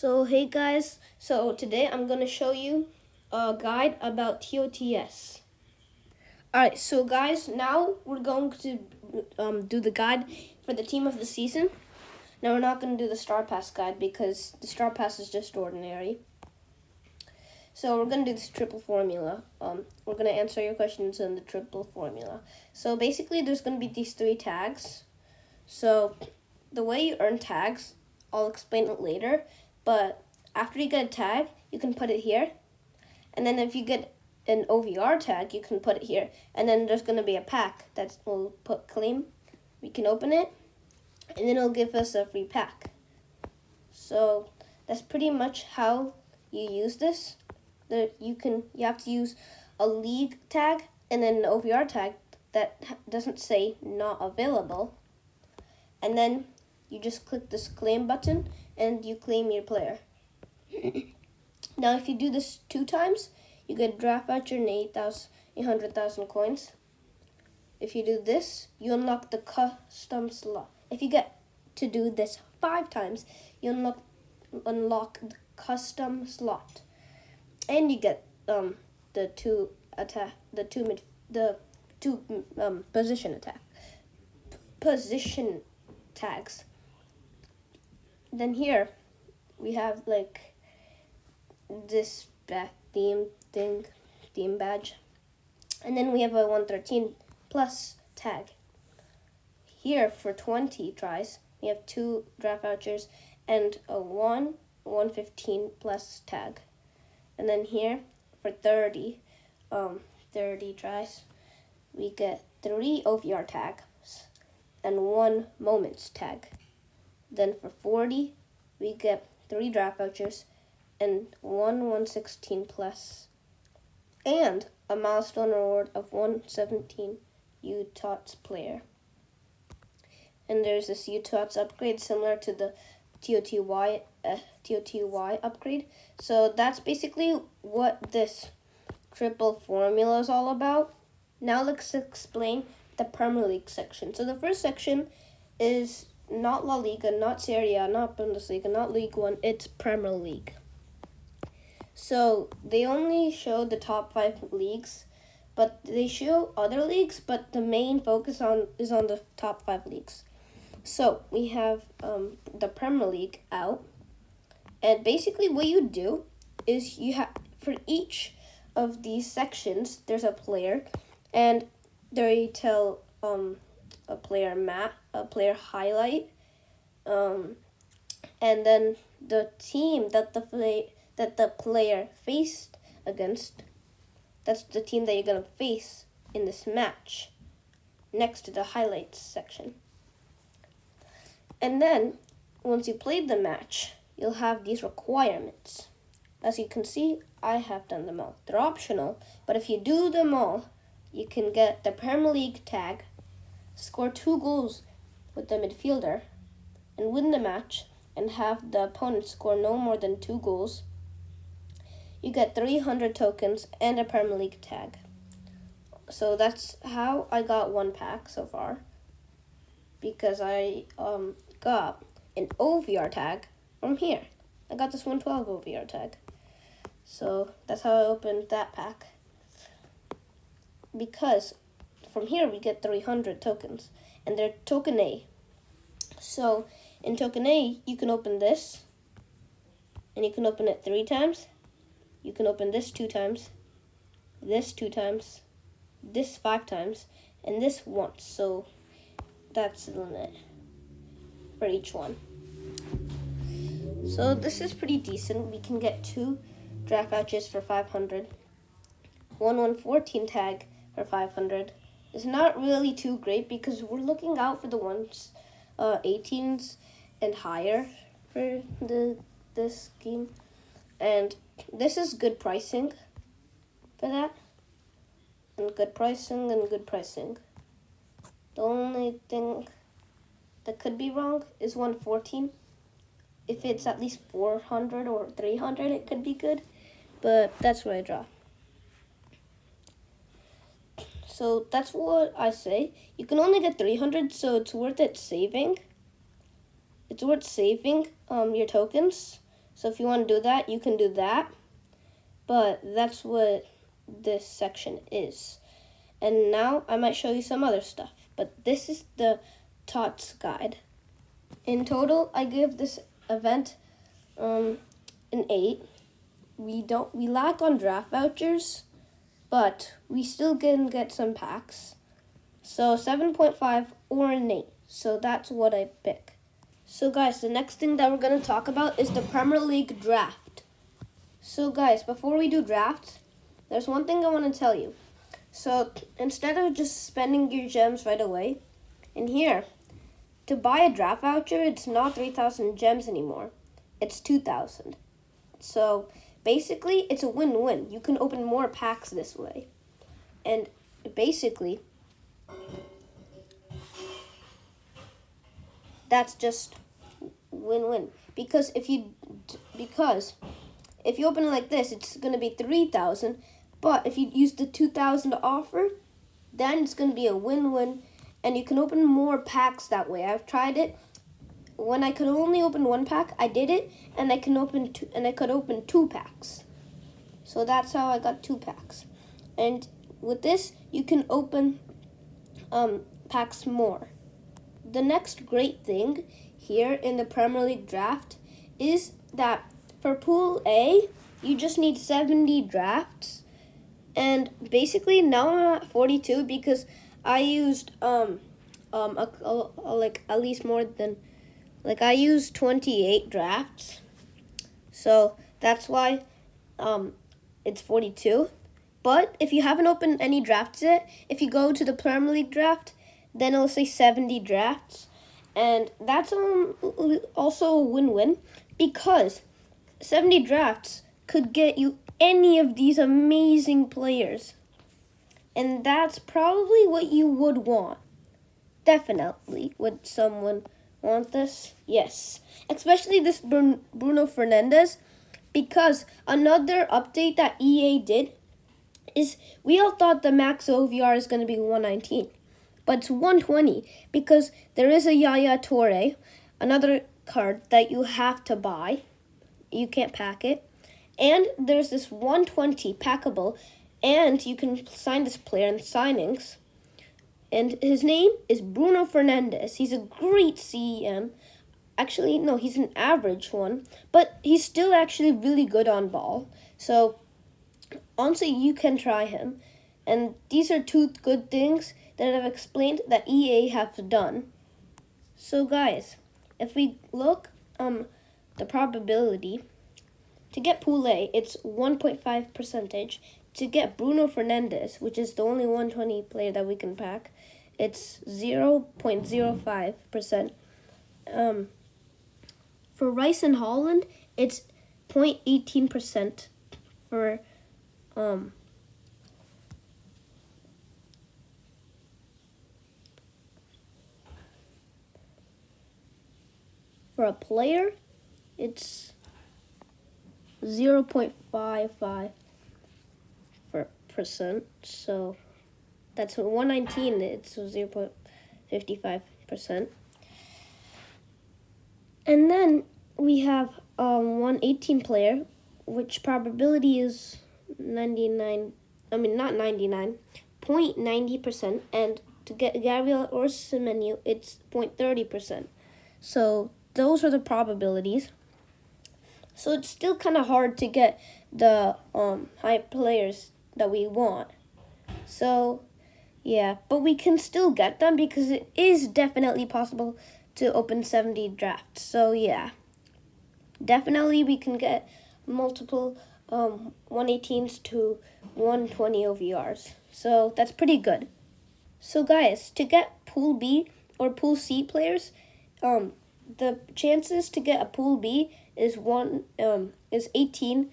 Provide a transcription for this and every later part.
So hey guys, so today I'm going to show you a guide about TOTS. Alright, so guys, now we're going to do the guide for the team of the season. Now we're not going to do the Star Pass guide because the Star Pass is just ordinary. So we're going to do this triple formula. We're going to answer your questions in the triple formula. So basically there's going to be these 3 tags. So the way you earn tags, I'll explain it later. But after you get a tag, you can put it here. And then if you get an OVR tag, you can put it here. And then there's going to be a pack that will put claim. We can open it, and then it'll give us a free pack. So that's pretty much how you use this. You have to use a league tag and then an OVR tag that doesn't say not available. And then you just click this claim button and you claim your player. Now if you do this 2 times, you get draft voucher and 800,000 coins. If you do this, you unlock the custom slot. If you get to do this 5 times, you unlock the custom slot. And you get the two position tags. Then here we have like this theme badge, and then we have a 113 plus tag. Here for 20 tries we have 2 draft vouchers and a 115 plus tag. And then here for 30 tries we get 3 OVR tags and 1 moments tag. Then for 40 we get 3 draft vouchers and 116 plus and a milestone reward of 117 Tots player. And there's this Tots upgrade similar to the TOTY upgrade. So that's basically what this triple formula is all about. Now let's explain the Premier League section. So the first section is not La Liga, not Serie A, not Bundesliga, not League One, it's Premier League. So they only show the top 5 leagues, but they show other leagues, but the main focus is on the top 5 leagues. So we have the Premier League out, and basically what you do is you have, for each of these sections there's a player, and they tell a player highlight, and then the team that the player faced against, that's the team that you're gonna face in this match, next to the highlights section. And then once you played the match, you'll have these requirements. As you can see, I have done them all. They're optional, but if you do them all, you can get the Premier League tag, score 2 goals with the midfielder, and win the match, and have the opponent score no more than 2 goals. You get 300 tokens and a Premier League tag. So that's how I got 1 pack so far, because I got an OVR tag from here. I got this 112 OVR tag. So that's how I opened that pack. Because from here we get 300 tokens, and they're token A. So in token A, you can open this, and you can open it 3 times. You can open this 2 times, this 2 times, this 5 times, and this once. So that's the limit for each one. So this is pretty decent. We can get 2 draft vouchers for 500, 114 tag for 500. It's not really too great because we're looking out for the ones 18s and higher for this game, and this is good pricing for that, and good pricing and good pricing. The only thing that could be wrong is 114. If it's at least 400 or 300, it could be good, but that's what I draw. So that's what I say. You can only get 300, so it's worth it saving. It's worth saving your tokens So if you want to do that, you can do that. But that's what this section is. And now I might show you some other stuff. But this is the Tots guide. In total, I give this event an 8. We lack on draft vouchers, but we still can get some packs. So 7.5 or an 8. So that's what I pick. So guys, the next thing that we're going to talk about is the Premier League draft. So guys, before we do drafts, there's one thing I want to tell you. So instead of just spending your gems right away, in here, to buy a draft voucher, it's not 3,000 gems anymore. It's 2,000. So basically, it's a win-win. You can open more packs this way. And basically, that's just win-win. Because if you open it like this, it's going to be 3,000. But if you use the 2,000 offer, then it's going to be a win-win. And you can open more packs that way. I've tried it. When I could only open one pack, I did it, and I could open 2 packs. So that's how I got 2 packs. And with this, you can open packs more. The next great thing here in the Premier League draft is that for Pool A, you just need 70 drafts. And basically now I'm at 42 because I used like at least more than I used 28 drafts. So that's why it's 42. But if you haven't opened any drafts yet, if you go to the Premier League draft, then it'll say 70 drafts. And that's also a win-win because 70 drafts could get you any of these amazing players. And that's probably what you would want. Definitely. Would someone want this? Yes. Especially this Bruno Fernandes, because another update that EA did is we all thought the max OVR is going to be 119. But it's 120 because there is a Yaya Toure, another card that you have to buy. You can't pack it. And there's this 120 packable, and you can sign this player in signings. And his name is Bruno Fernandes. He's a great CEM. Actually, no, he's an average one, but he's still actually really good on ball. So, honestly, you can try him. And these are 2 good things that I've explained that EA have done. So, guys, if we look the probability, to get Pool A, it's 1.5%. To get Bruno Fernandes, which is the only 120 player that we can pack, it's 0.05%. For Rice and Holland, it's 0.18%. For a player, it's 0.55%. So that's 119. It's 0.55%. And then we have 118 player, which probability is 99. I mean not 99, 0.90%. And to get Gabriel or Semenyo, it's 0.30%. So those are the probabilities. So it's still kind of hard to get the high players that we want. So, yeah, but we can still get them because it is definitely possible to open 70 drafts. So, yeah, definitely we can get multiple 118s to 120 OVRs. So that's pretty good. So, guys, to get Pool B or Pool C players, the chances to get a Pool B is 18%.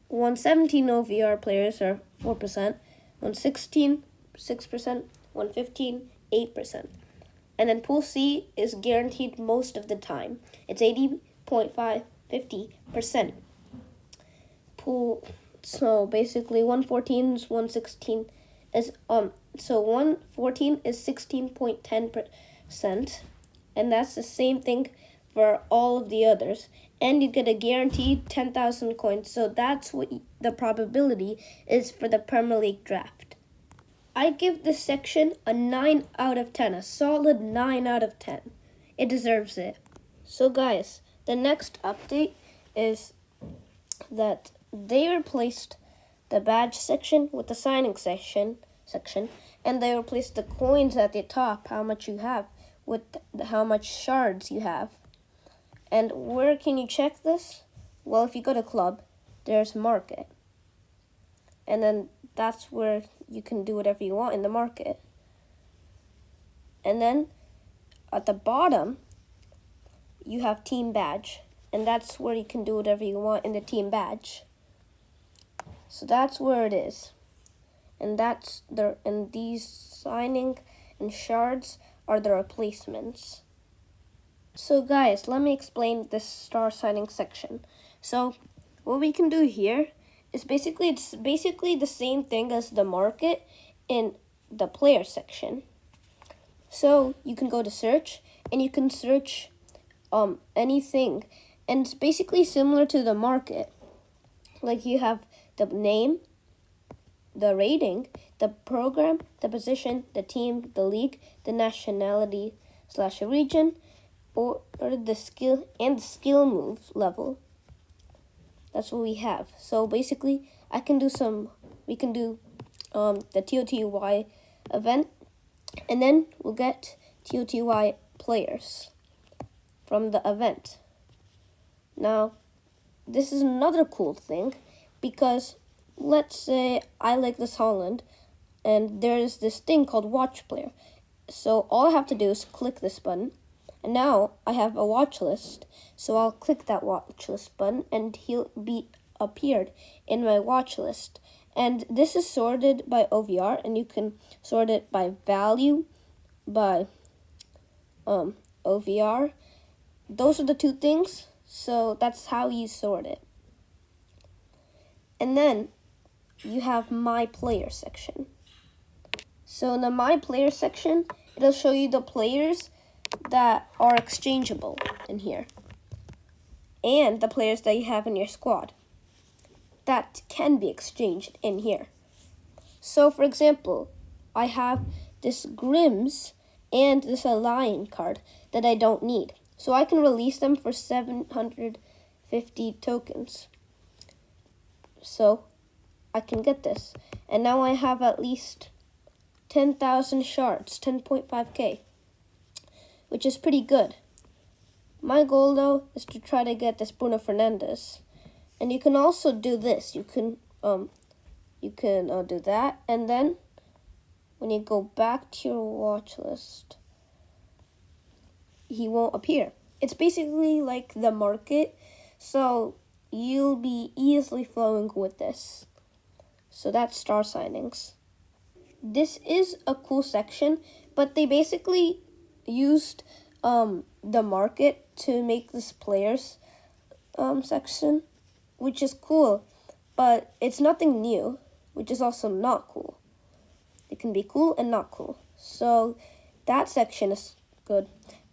117 OVR players are 4%. 116, 6%. 115, 8%. And then Pool C is guaranteed most of the time. It's 80.50%. So basically 114 is 116 is so 114 is 16.10%. And that's the same thing for all of the others. and you get a guaranteed 10,000 coins. So that's what the probability is for the Premier League draft. I give this section a 9 out of 10, a solid 9 out of 10. It deserves it. So guys, the next update is that they replaced the badge section with the signing section, and they replaced the coins at the top, how much you have, with how much shards you have. And where can you check this? Well, if you go to club, there's market. And then that's where you can do whatever you want in the market. And then at the bottom, you have team badge. And that's where you can do whatever you want in the team badge. So that's where it is. And these signing and shards are the replacements. So guys, let me explain this star signing section. So what we can do here is it's basically the same thing as the market in the player section. So you can go to search and you can search anything, and it's basically similar to the market. Like you have the name, the rating, the program, the position, the team, the league, the nationality / region, or the skill and the skill move level. That's what we have. So basically, we can do the TOTY event, and then we'll get TOTY players from the event. Now, this is another cool thing, because let's say I like this Holland, and there's this thing called watch player. So all I have to do is click this button, and now I have a watch list. So I'll click that watch list button, and he'll be appeared in my watch list. And this is sorted by OVR, and you can sort it by value, by OVR. Those are the two things. So that's how you sort it. And then you have my player section. So in the my player section, it'll show you the players that are exchangeable in here, and the players that you have in your squad that can be exchanged in here. So for example, I have this Grims and this Lion card that I don't need. So I can release them for 750 tokens. So I can get this. And now I have at least 10,000 shards, 10.5k, which is pretty good. My goal though is to try to get this Bruno Fernandes. And you can also do this. You can do that, and then when you go back to your watch list, he won't appear. It's basically like the market, so you'll be easily flowing with this. So that's star signings. This is a cool section, but they basically used the market to make this players section, which is cool, but it's nothing new, which is also not cool. It can be cool and not cool. So that section is good.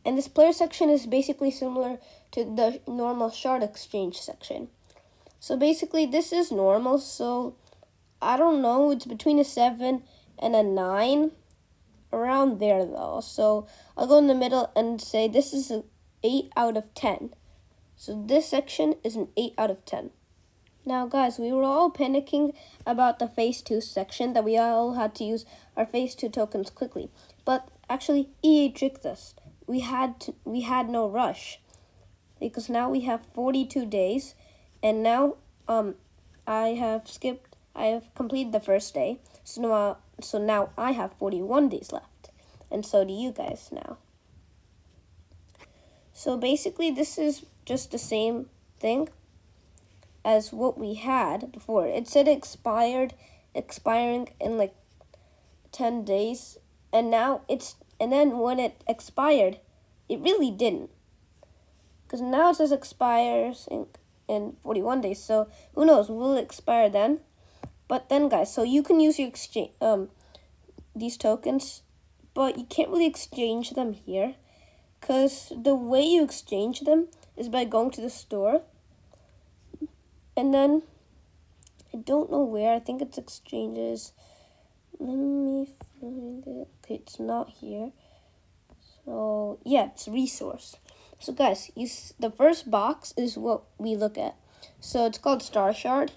And this player section is basically similar to the normal shard exchange section. So basically this is normal, so I don't know, it's between a 7 and a 9, around there though. So I'll go in the middle and say this is an 8 out of 10. So this section is an 8 out of 10. Now guys, we were all panicking about the phase 2 section, that we all had to use our phase 2 tokens quickly. But actually EA tricked us. We had no rush, because now we have 42 days, and now I have completed the first day. So now I have 41 days left, and so do you guys now. So basically this is just the same thing as what we had before. It said expiring in like 10 days, and then when it expired, it really didn't, because now it says expires in 41 days. So who knows, will it expire then? But then guys, so you can use your exchange these tokens, but you can't really exchange them here, because the way you exchange them is by going to the store. And then, I don't know where, I think it's exchanges. Let me find it. Okay, it's not here. So, yeah, it's resource. So, guys, the first box is what we look at. So, it's called Star Shard.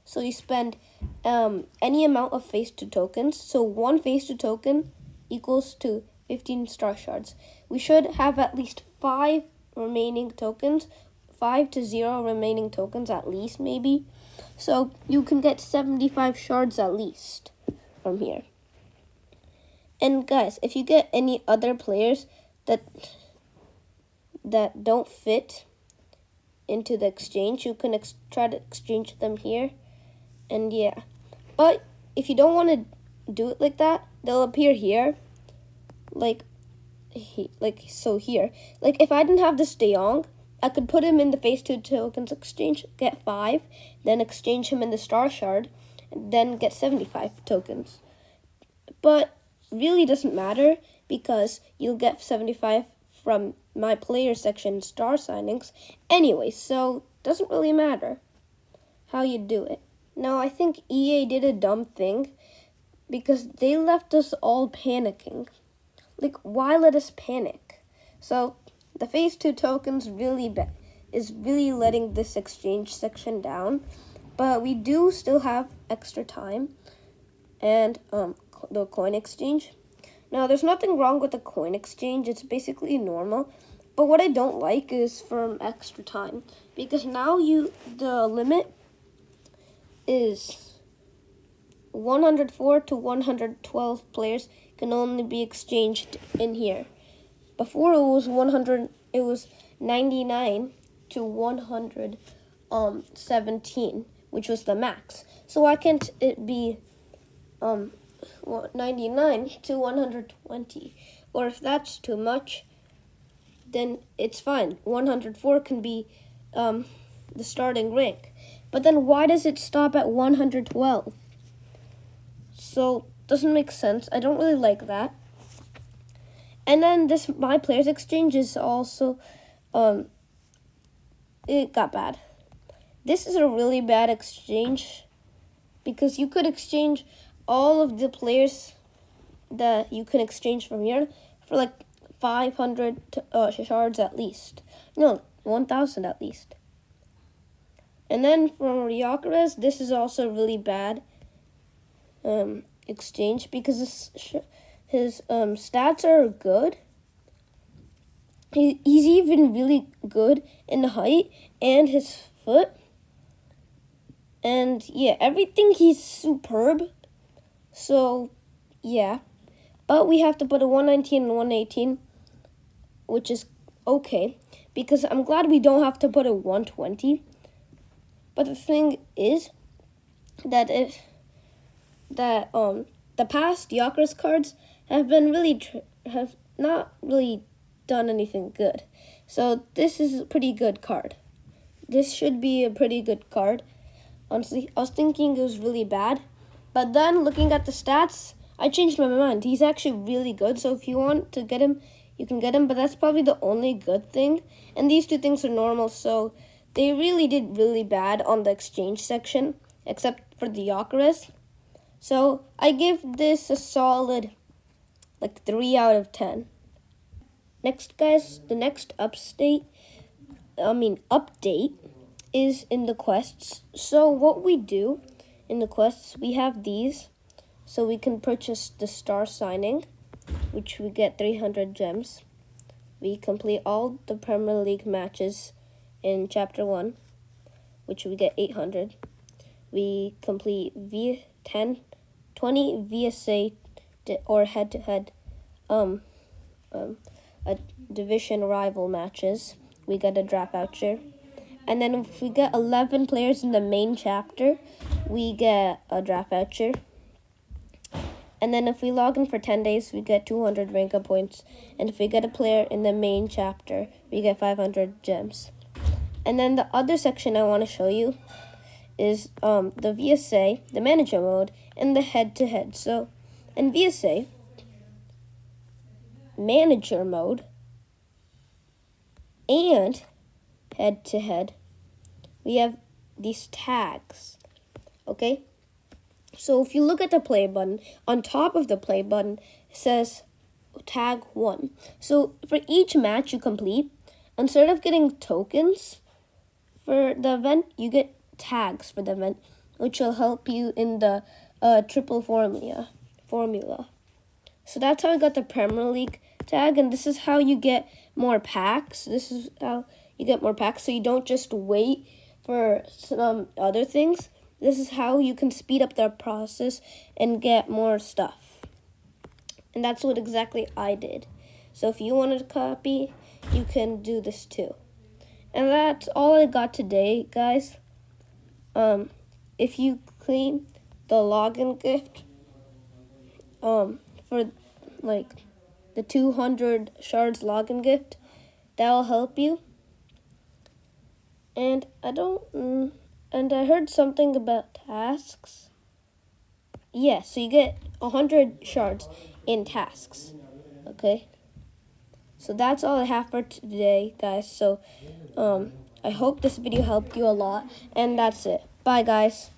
So, you spend any amount of phase 2 tokens. So, 1 phase 2 token equals to 15 Star Shards. We should have at least 5 remaining tokens. 5 to 0 remaining tokens at least, maybe. So, you can get 75 shards at least from here. And guys, if you get any other players that don't fit into the exchange, you can try to exchange them here. And yeah, but if you don't want to do it like that, they'll appear here, like so here. Like if I didn't have this De Jong, I could put him in the phase 2 tokens exchange, get 5, then exchange him in the Star Shard, and then get 75 tokens. But really doesn't matter because you'll get 75 from my player section star signings anyway, so doesn't really matter how you do it. Now, I think EA did a dumb thing because they left us all panicking. Like, why let us panic? So, the phase 2 tokens is really letting this exchange section down, but we do still have extra time and the coin exchange. Now, there's nothing wrong with the coin exchange. It's basically normal. But what I don't like is from extra time. Because now the limit is 104 to 112 players can only be exchanged in here. Before it was 99 to 117, which was the max. So why can't it be 99 to 120? Or if that's too much, then it's fine. 104 can be the starting rank. But then why does it stop at 112? So, doesn't make sense. I don't really like that. And then this My Players Exchange is also, it got bad. This is a really bad exchange because you could exchange all of the players that you can exchange from here for like 500 shards at least. No, 1,000 at least. And then for Gyökeres, this is also really bad exchange because his stats are good. He's even really good in the height and his foot. And yeah, everything he's superb. So yeah, but we have to put a 119 and 118, which is okay because I'm glad we don't have to put a 120. But the thing is that the past Gyökeres cards have been have not really done anything good. So this is a pretty good card. This should be a pretty good card. Honestly, I was thinking it was really bad, but then looking at the stats, I changed my mind. He's actually really good. So if you want to get him, you can get him, but that's probably the only good thing. And these two things are normal, so they really did really bad on the exchange section, except for the Gyökeres. So I give this a solid, 3 out of 10. Next, guys, the next update is in the quests. So what we do in the quests, we have these. So we can purchase the star signing, which we get 300 gems. We complete all the Premier League matches in Chapter 1, which we get 800. We complete 20 VSA or head-to-head a division rival matches. We get a draft voucher. And then if we get 11 players in the main chapter, we get a draft voucher. And then if we log in for 10 days, we get 200 rank up points. And if we get a player in the main chapter, we get 500 gems. And then the other section I want to show you is the VSA, the manager mode, and the head-to-head. So in VSA, manager mode, and head to head, we have these tags, okay? So if you look at the play button, on top of the play button, it says tag 1. So for each match you complete, instead of getting tokens for the event, you get tags for the event, which will help you in the triple formula. So that's how I got the Premier League tag, and this is how you get more packs. This is how you get more packs, so you don't just wait for some other things. This is how you can speed up the process and get more stuff. And that's what exactly I did. So if you wanted to copy, you can do this too. And that's all I got today, guys. If you claim the login gift, for like the 200 shards login gift, that will help you. And I heard something about tasks. Yeah, so you get 100 shards in tasks. Okay. So that's all I have for today, guys. So I hope this video helped you a lot, and that's it. Bye, guys.